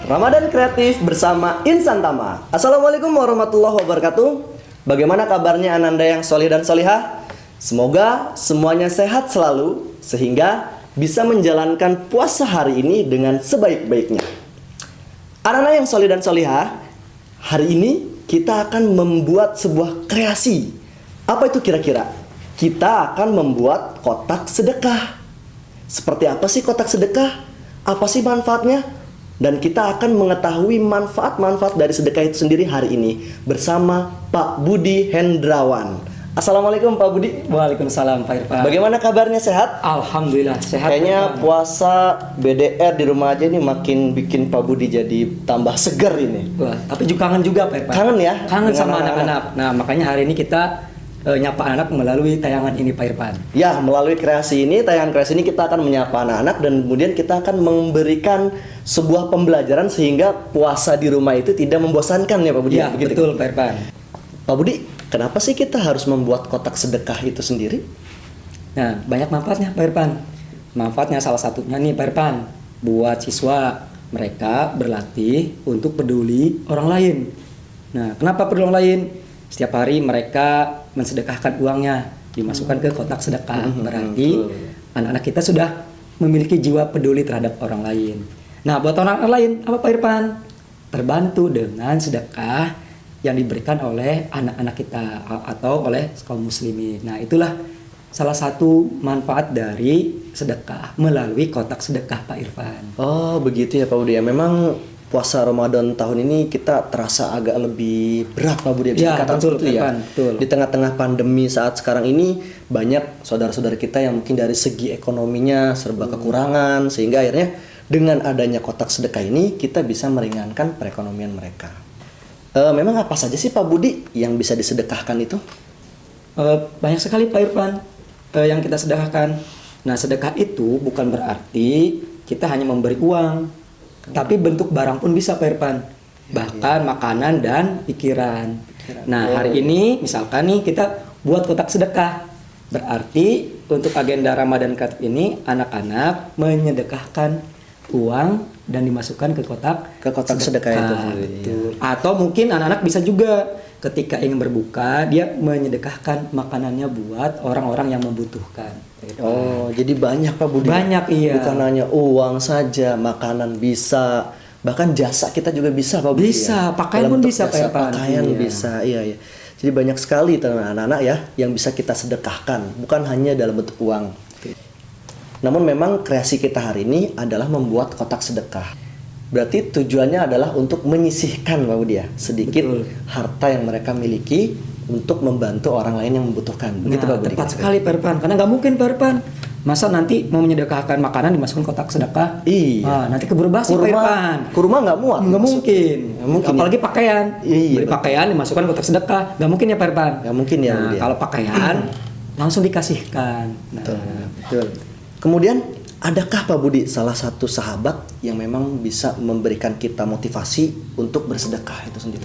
Ramadan Kreatif bersama Insan Tama. Assalamualaikum warahmatullahi wabarakatuh. Bagaimana kabarnya Ananda yang solih dan solihah? Semoga semuanya sehat selalu sehingga bisa menjalankan puasa hari ini dengan sebaik-baiknya. Anak-anak yang solih dan solihah, hari ini kita akan membuat sebuah kreasi. Apa itu kira-kira? Kita akan membuat kotak sedekah. Seperti apa sih kotak sedekah? Apa sih manfaatnya? Dan kita akan mengetahui manfaat-manfaat dari sedekah itu sendiri hari ini bersama Pak Budi Hendrawan. Assalamualaikum Pak Budi. Waalaikumsalam Pak Irfan. Bagaimana kabarnya, sehat? Alhamdulillah sehat. Kayaknya puasa BDR di rumah aja nih makin bikin Pak Budi jadi tambah seger ini. Wah, tapi juga kangen juga Pak Irfan. Kangen ya? Kangen Dengan sama anak-anak. Nah makanya hari ini kita nyapa anak melalui tayangan ini Pak Irfan. Ya, melalui tayangan kreasi ini kita akan menyapa anak-anak dan kemudian kita akan memberikan sebuah pembelajaran sehingga puasa di rumah itu tidak membosankan ya Pak Budi. Ya, betul Pak Irfan. Pak Budi, kenapa sih kita harus membuat kotak sedekah itu sendiri? Nah, banyak manfaatnya Pak Irfan. Manfaatnya salah satunya nih Pak Irfan, buat siswa mereka berlatih untuk peduli orang lain. Nah, kenapa peduli orang lain? Setiap hari mereka mensedekahkan uangnya, dimasukkan ke kotak sedekah. Berarti anak-anak kita sudah memiliki jiwa peduli terhadap orang lain. Nah, buat orang lain apa Pak Irfan? Terbantu dengan sedekah yang diberikan oleh anak-anak kita atau oleh kaum muslimin. Nah, itulah salah satu manfaat dari sedekah melalui kotak sedekah Pak Irfan. Oh, begitu ya Pak Budi. Ya, memang puasa Ramadan tahun ini kita terasa agak lebih berat Pak Budi. Ya, betul, ya. betul. Di tengah-tengah pandemi saat sekarang ini banyak saudara-saudara kita yang mungkin dari segi ekonominya serba kekurangan, sehingga akhirnya dengan adanya kotak sedekah ini kita bisa meringankan perekonomian mereka. Memang apa saja sih Pak Budi yang bisa disedekahkan itu? Banyak sekali Pak Irfan yang kita sedekahkan. Nah, sedekah itu bukan berarti kita hanya memberi uang, tapi bentuk barang pun bisa Pak Irfan. Bahkan makanan dan pikiran. Nah, hari ini misalkan nih kita buat kotak sedekah. Berarti untuk agenda Ramadan Kreatif ini anak-anak menyedekahkan uang dan dimasukkan ke kotak sedekah itu. Betul. Atau mungkin anak-anak bisa juga ketika ingin berbuka dia menyedekahkan makanannya buat orang-orang yang membutuhkan. Oh, jadi banyak Pak Budi. Banyak, iya. Bukan hanya uang saja, makanan bisa, bahkan jasa kita juga bisa Pak Budi. Bisa, ya? pakaian pun bisa Pak Irfan. Pakaian bisa, iya. Jadi banyak sekali anak-anak ya yang bisa kita sedekahkan, bukan hanya dalam bentuk uang. Namun memang kreasi kita hari ini adalah membuat kotak sedekah. Berarti tujuannya adalah untuk menyisihkan Pak Budi ya, sedikit harta yang mereka miliki untuk membantu orang lain yang membutuhkan. Begitu Pak Budi. Tepat sekali Pak Irfan, karena nggak mungkin Pak Irfan masa nanti mau menyedekahkan makanan dimasukkan kotak sedekah. Iya. Nanti keburu basi Pak Irfan. Kurma nggak muat. Nggak mungkin. ya? Apalagi pakaian. Iya, beli pakaian dimasukkan kotak sedekah, nggak mungkin ya Pak Irfan. Nggak mungkin ya. Nah, kalau pakaian langsung dikasihkan. Nah, betul. Kemudian adakah Pak Budi salah satu sahabat yang memang bisa memberikan kita motivasi untuk bersedekah itu sendiri?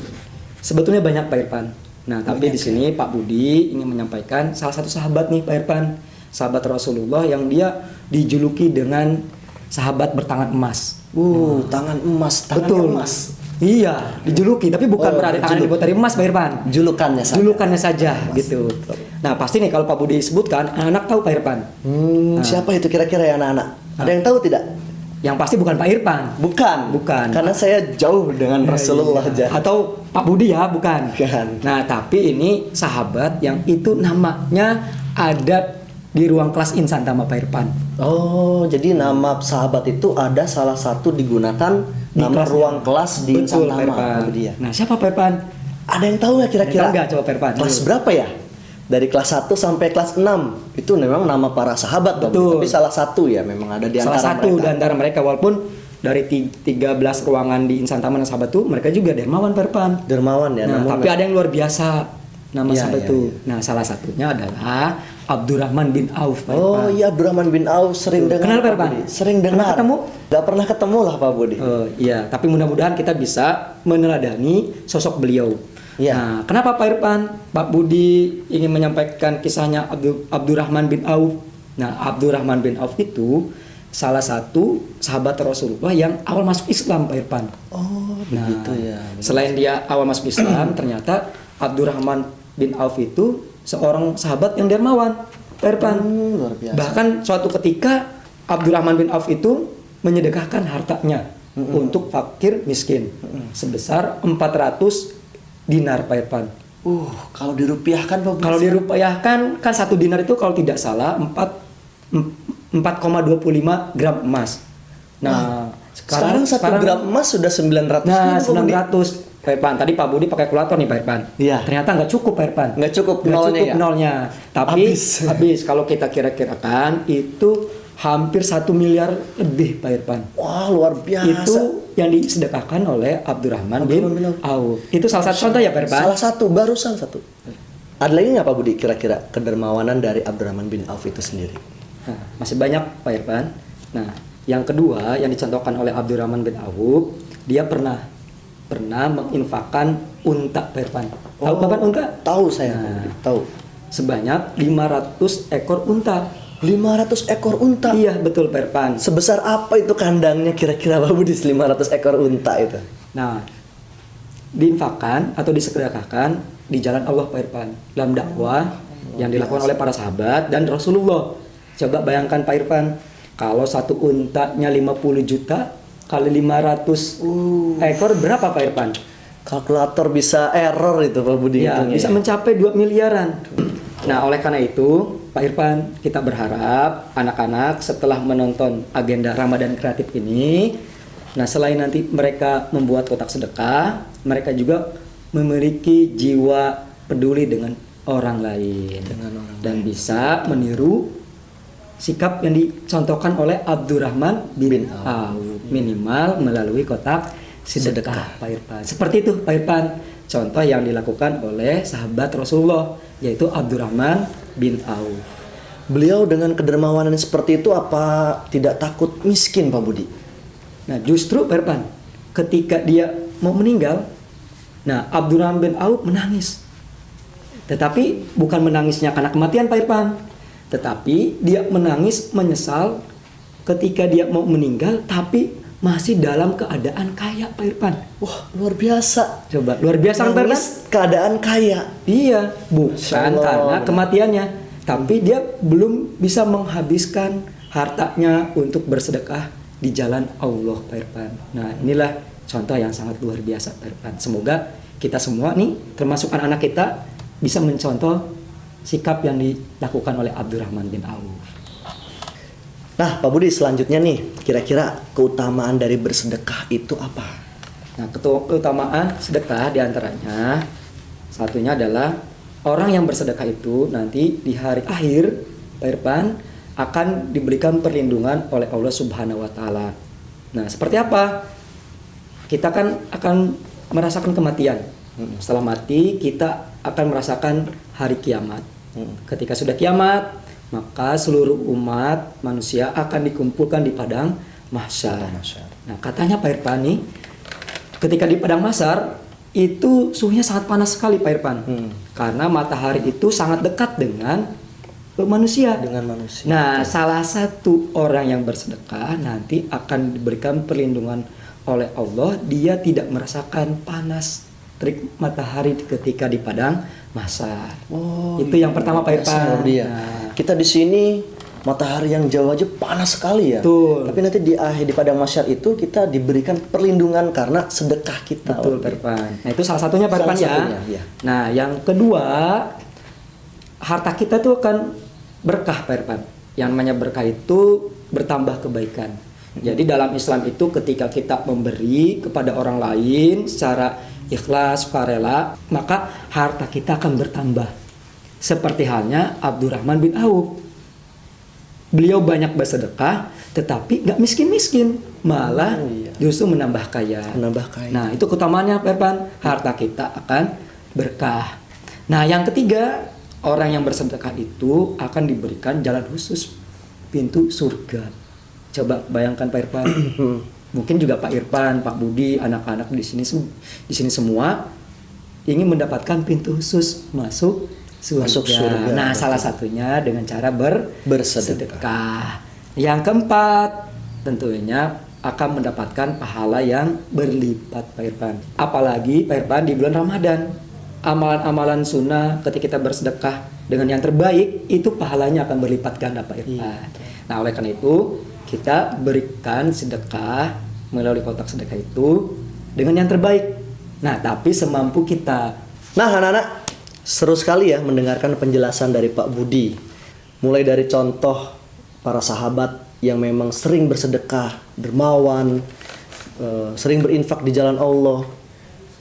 Sebetulnya banyak Pak Irfan. Nah, tapi di sini Pak Budi ingin menyampaikan salah satu sahabat nih Pak Irfan, sahabat Rasulullah yang dia dijuluki dengan sahabat bertangan emas. Tangan emas, betul. Emas. Iya, dijuluki, tapi bukan berarti tangan dibuat dari emas Pak Irfan. Julukannya saja gitu. Nah, pasti nih kalau Pak Budi sebutkan, anak-anak tahu Pak Irfan. Siapa itu kira-kira ya anak-anak? Ada yang tahu tidak? Yang pasti bukan Pak Irfan. Bukan. Karena saya jauh dengan Rasulullah aja. Atau Pak Budi ya, bukan. Bukan. Nah, tapi ini sahabat yang itu namanya ada di ruang kelas Insan Tama Pak Irfan. Oh, jadi nama sahabat itu ada salah satu digunakan nama ruang kelas di Insan Tama. Nah, siapa Pak Irfan? Ada yang tahu nggak kira-kira? Tahu nggak coba Pak Irfan? Kelas berapa ya? Dari kelas 1 sampai kelas 6 itu memang nama para sahabat. Betul. Tapi salah satu ya memang ada di antara mereka. Salah satu di antara mereka, walaupun dari 13 ruangan di Insan Tama dan sahabat itu mereka juga dermawan Pak Irfan. Dermawan ya. Nah, tapi ada yang luar biasa nama sahabat itu. Ya. Nah, salah satunya adalah Abdurrahman bin Auf Pak Irfan. Oh iya, Abdurrahman bin Auf sering dengar. Kenal Pak Irfan? Sering dengar. Ketemu? Gak pernah ketemu lah Pak Budi. Oh iya, tapi mudah-mudahan kita bisa meneladani sosok beliau. Ya. Nah, kenapa Pak Irfan, Pak Budi ingin menyampaikan kisahnya Abdurrahman bin Auf? Nah, Abdurrahman bin Auf itu salah satu sahabat Rasulullah yang awal masuk Islam, Pak Irfan. Oh, Nah, begitu ya. selain dia awal masuk Islam, ternyata Abdurrahman bin Auf itu seorang sahabat yang dermawan, Pak Irfan. Luar biasa. Bahkan suatu ketika Abdurrahman bin Auf itu menyedekahkan hartanya untuk fakir miskin sebesar 400 dinar, Pak Irfan. Kalau dirupiahkan Pak Budi. Kalau dirupiahkan kan 1 dinar itu kalau tidak salah 4,25 gram emas. Nah, sekarang 1 gram emas sudah 900 Nah, ribu, Pak Budi. 900. Pak Irfan, tadi Pak Budi pakai kalkulator nih, Pak Irfan. Iya. Ternyata nggak cukup, Pak Irfan. Nggak cukup Nggak nolnya cukup ya? nolnya. Tapi Habis. habis kalau kita kira-kirakan itu hampir 1 miliar lebih, Pak Irfan. Wah, luar biasa. Itu yang disedekahkan oleh Abdurrahman bin Auf. Itu salah satu contoh ya, Pak Irfan. Salah satu, barusan satu. Ada lagi nggak Pak Budi kira-kira kedermawanan dari Abdurrahman bin Auf itu sendiri? Nah, masih banyak, Pak Irfan. Nah, yang kedua yang dicontohkan oleh Abdurrahman bin Auf, dia pernah menginfakkan unta, Pak Irfan. Tahu kapan unta? Tahu saya, Pak Nah. Budi. Tahu. Sebanyak 500 ekor unta. 500 ekor unta. Iya, betul, Pak Irfan. Sebesar apa itu kandangnya kira-kira Pak Budi 500 ekor unta itu? Nah, diinfakkan atau disedekahkan di jalan Allah, Pak Irfan, dalam dakwah yang dilakukan oleh para sahabat dan Rasulullah. Coba bayangkan, Pak Irfan, kalau satu untanya 50 juta kali 500 ekor berapa, Pak Irfan? Kalkulator bisa error itu Pak Budi. Ya, hitungnya bisa ya. mencapai 2 miliaran. Nah, oleh karena itu, Pak Irfan, kita berharap anak-anak setelah menonton agenda Ramadan kreatif ini, nah selain nanti mereka membuat kotak sedekah, mereka juga memiliki jiwa peduli dengan orang lain dan bisa meniru sikap yang dicontohkan oleh Abdurrahman bin Auf, minimal melalui kotak sedekah, Pak Irfan. Seperti itu, Pak Irfan, contoh yang dilakukan oleh sahabat Rasulullah, yaitu Abdurrahman bin Auf. Beliau dengan kedermawanan seperti itu apa tidak takut miskin Pak Budi? Nah, justru Pak Irfan, ketika dia mau meninggal, nah Abdurrahman bin Auf menangis. Tetapi bukan menangisnya karena kematian, Pak Irfan, tetapi dia menangis menyesal ketika dia mau meninggal tapi masih dalam keadaan kaya, Pak Irfan. Wah, luar biasa. Coba, luar biasa kan, Pak Irfan? Nangis keadaan kaya. Iya, bukan Insyaallah. karena kematiannya, tapi dia belum bisa menghabiskan hartanya untuk bersedekah di jalan Allah, Pak Irfan. Nah, inilah contoh yang sangat luar biasa, Pak Irfan. Semoga kita semua nih, termasuk anak-anak kita, bisa mencontoh sikap yang dilakukan oleh Abdurrahman bin Auf. Nah, Pak Budi, selanjutnya nih, kira-kira keutamaan dari bersedekah itu apa? Nah, keutamaan sedekah diantaranya satunya adalah orang yang bersedekah itu nanti di hari akhir, Pak Irfan, akan diberikan perlindungan oleh Allah Subhanahu wa taala. Nah, seperti apa? Kita kan akan merasakan kematian. Setelah mati, kita akan merasakan hari kiamat. Ketika sudah kiamat, maka seluruh umat manusia akan dikumpulkan di padang mahsyar. Nah, katanya Pak Irfan nih, ketika di padang mahsyar itu suhunya sangat panas sekali, Pak Irfan. Karena matahari itu sangat dekat dengan manusia. Dengan manusia. Nah, salah satu orang yang bersedekah nanti akan diberikan perlindungan oleh Allah, dia tidak merasakan panas terik matahari ketika di padang mahsyar. Itu yang pertama, Pak Irfan. Nah, kita di sini matahari yang jauh aja panas sekali ya. Betul. Tapi nanti di akhir di padang mahsyar itu kita diberikan perlindungan karena sedekah kita. Betul, Pak Irfan. Nah, itu salah satunya, Pak Irfan, Salah ya. satunya, iya. Nah, yang kedua, harta kita tuh akan berkah, Pak Irfan. Yang namanya berkah itu bertambah kebaikan. Jadi dalam Islam itu ketika kita memberi kepada orang lain secara ikhlas, sukarela, maka harta kita akan bertambah. Seperti halnya Abdurrahman bin Auf. Beliau banyak bersedekah, tetapi nggak miskin-miskin, malah justru menambah kaya. Menambah kaya. Nah, itu keutamaannya, Pak Irfan. Harta kita akan berkah. Nah, yang ketiga, orang yang bersedekah itu akan diberikan jalan khusus, pintu surga. Coba bayangkan, Pak Irfan. Mungkin juga Pak Irfan, Pak Budi, anak-anak di sini semua ingin mendapatkan pintu khusus masuk surga. Masuk surga. Nah, salah satunya dengan cara bersedekah. Yang keempat, tentunya akan mendapatkan pahala yang berlipat Pak Irfan. Apalagi Pak Irfan di bulan Ramadan. Amalan-amalan sunnah ketika kita bersedekah dengan yang terbaik itu pahalanya akan berlipat ganda Pak Irfan. Nah oleh karena itu kita berikan sedekah melalui kotak sedekah itu dengan yang terbaik. Nah tapi semampu kita. Nah anak-anak, seru sekali ya mendengarkan penjelasan dari Pak Budi. Mulai dari contoh para sahabat yang memang sering bersedekah, dermawan, sering berinfak di jalan Allah,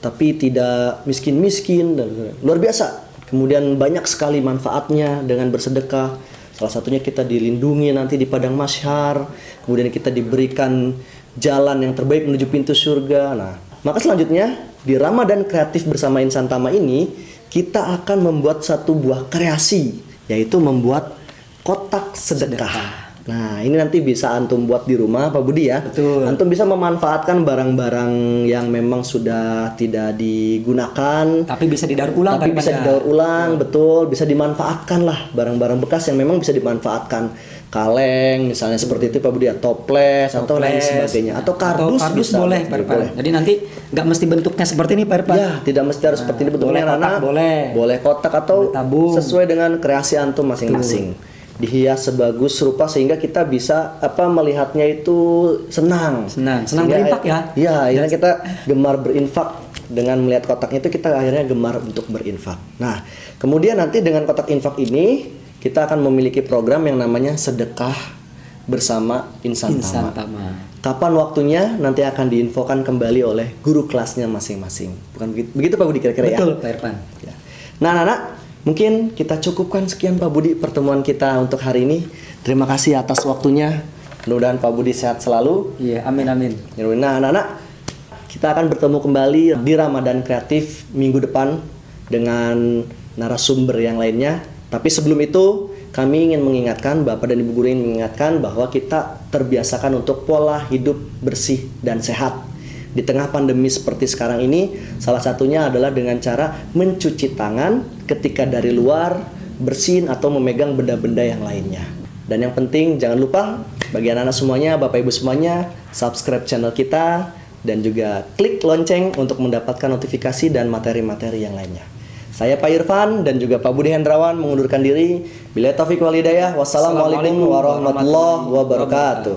tapi tidak miskin-miskin, dan luar biasa. Kemudian banyak sekali manfaatnya dengan bersedekah. Salah satunya kita dilindungi nanti di padang mahsyar, kemudian kita diberikan jalan yang terbaik menuju pintu surga. Nah, maka selanjutnya di Ramadan Kreatif bersama Insan Tama ini kita akan membuat satu buah kreasi, yaitu membuat kotak sedekah. Nah, ini nanti bisa antum buat di rumah, Pak Budi ya. Betul. Antum bisa memanfaatkan barang-barang yang memang sudah tidak digunakan, Tapi bisa didaur ulang tapi Pak bisa Irfan, ya. didaur ulang, betul, bisa dimanfaatkan lah barang-barang bekas yang memang bisa dimanfaatkan. Kaleng misalnya seperti itu Pak Budi ya, toples atau lain Toples, sebagainya, atau kardus, bisa, boleh Pak Irfan. Jadi nanti nggak mesti bentuknya seperti ini Pak Irfan. Ya, tidak mesti harus seperti ini bentuknya boleh kotak, anak. boleh. Kotak atau Boleh tabung. sesuai dengan kreasi antum masing-masing. Dihias sebagus rupa sehingga kita bisa melihatnya itu senang. Senang Sehingga berinfak ya. Iya, akhirnya kita gemar berinfak dengan melihat kotaknya itu, kita akhirnya gemar untuk berinfak. Nah, kemudian nanti dengan kotak infak ini kita akan memiliki program yang namanya sedekah bersama Insan Insan Tama. Tama. Kapan waktunya nanti akan diinfokan kembali oleh guru kelasnya masing-masing. Bukan begitu Pak Budi kira-kira ya? Betul Pak Irfan. Ya. Nah, anak-anak, mungkin kita cukupkan sekian Pak Budi pertemuan kita untuk hari ini. Terima kasih atas waktunya. Mudah-mudahan Pak Budi sehat selalu. Iya, amin. Nah, anak-anak, kita akan bertemu kembali di Ramadan Kreatif minggu depan dengan narasumber yang lainnya. Tapi sebelum itu, kami ingin mengingatkan, Bapak dan Ibu guru ingin mengingatkan bahwa kita terbiasakan untuk pola hidup bersih dan sehat. Di tengah pandemi seperti sekarang ini, salah satunya adalah dengan cara mencuci tangan ketika dari luar, bersin atau memegang benda-benda yang lainnya. Dan yang penting jangan lupa bagi anak-anak semuanya, Bapak Ibu semuanya, subscribe channel kita dan juga klik lonceng untuk mendapatkan notifikasi dan materi-materi yang lainnya. Saya Pak Irfan dan juga Pak Budi Hendrawan mengundurkan diri. Billahi taufiq wal hidayah. Wassalamualaikum warahmatullahi wabarakatuh.